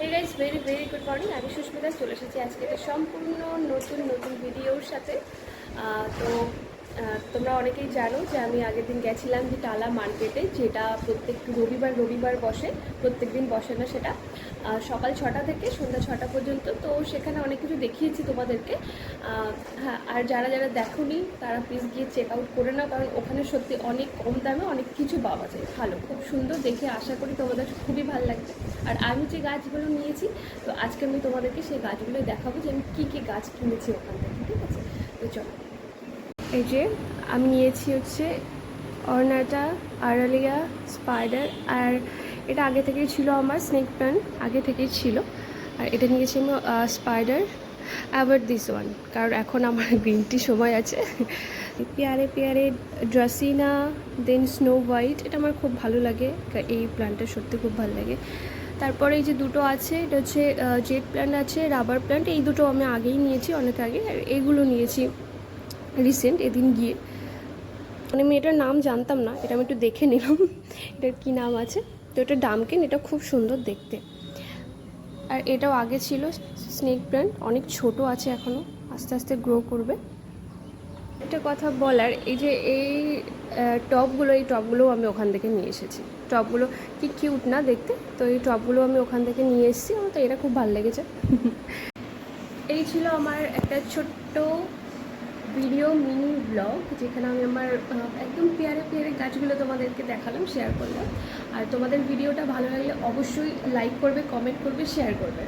हे guys very very good morning. আমি সুস্মিতা চলে এসেছি আজকে একটা সম্পূর্ণ নতুন ভিডিওর সাথে। তো তোমরা অনেকেই জানো যে আমি আগের দিন গেছিলাম যে টালা মার্কেটে, যেটা প্রত্যেক রবিবার বসে, প্রত্যেক দিন বসে না সেটা, সকাল 6টা থেকে সন্ধ্যা 6টা পর্যন্ত। তো সেখানে অনেক কিছু দেখিয়েছি তোমাদেরকে। হ্যাঁ, আর যারা যারা দেখোনি তারা প্লিজ গিয়ে চেক আউট করে নাও, কারণ ওখানে সত্যি অনেক কম দামে অনেক কিছু পাওয়া যায়, ভালো, খুব সুন্দর দেখে। আশা করি তোমাদের খুবই ভালো লাগবে। আর আমি যে গাছগুলো নিয়েছি, তো আজকে আমি তোমাদেরকে সেই গাছগুলো দেখাবো যে আমি কী কী গাছ কিনেছি ওখান থেকে, ঠিক আছে? তো চলো, এই যে আমি নিয়েছি হচ্ছে অর্নাটা, আরালিয়া, স্পাইডার, আর এটা আগে থেকেই ছিল আমার স্নেক প্ল্যান্ট, আগে থেকেই ছিল। আর এটা নিয়েছি আমি স্পাইডার, অ্যাভার দিস ওয়ান, কারণ এখন আমার গ্রিন টি সময় আছে। পেয়ারে পেয়ারে ড্রাসিনা, দেন স্নো হোয়াইট, এটা আমার খুব ভালো লাগে, এই প্ল্যান্টটা সত্যি খুব ভালো লাগে। তারপরে এই যে দুটো আছে, এটা হচ্ছে জেড প্ল্যান্ট আছে, রাবার প্ল্যান্ট, এই দুটো আমি আগেই নিয়েছি, অনেক আগে। আর এইগুলো নিয়েছি রিসেন্ট, এদিন গিয়ে। মানে আমি এটার নাম জানতাম না, এটা আমি একটু দেখে নিলাম এটার কী নাম আছে। তো এটা ডামকেন, এটা খুব সুন্দর দেখতে। আর এটাও আগে ছিল স্নেক প্ল্যান্ট, অনেক ছোট আছে এখনও, আস্তে আস্তে গ্রো করবে। একটা কথা বলার, এই যে এই টবগুলোও আমি ওখান থেকে নিয়ে এসেছি। টবগুলো কি কিউট না দেখতে, তো এই টবগুলো আমি ওখান থেকে নিয়ে এসেছি, আমার তো এটা খুব ভালো লেগেছে। এই ছিল আমার একটা ছোট্ট ভিডিও মিনি ব্লগ, যেখানে আমি আমার একদম পেয়ারে পেয়ারে গাছগুলো তোমাদেরকে দেখালাম, শেয়ার করলাম। আর তোমাদের ভিডিওটা ভালো লাগলে অবশ্যই লাইক করবে, কমেন্ট করবে, শেয়ার করবে।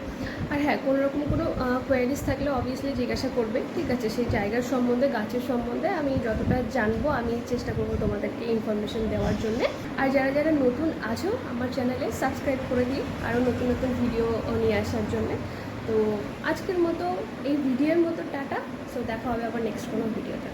আর হ্যাঁ, কোনো রকম কোনো কোয়ারিজ থাকলে অবভিয়াসলি জিজ্ঞাসা করবে, ঠিক আছে? সেই জায়গার সম্বন্ধে, গাছের সম্বন্ধে আমি যতটা জানবো আমি চেষ্টা করবো তোমাদেরকে ইনফরমেশন দেওয়ার জন্যে। আর যারা যারা নতুন আছো আমার চ্যানেলে, সাবস্ক্রাইব করে দিই আরও নতুন নতুন ভিডিও নিয়ে আসার জন্যে। তো আজকের মতো এই ভিডিওর মতো টাটা। সো দেখা হবে আবার নেক্সট কোনো ভিডিওতে।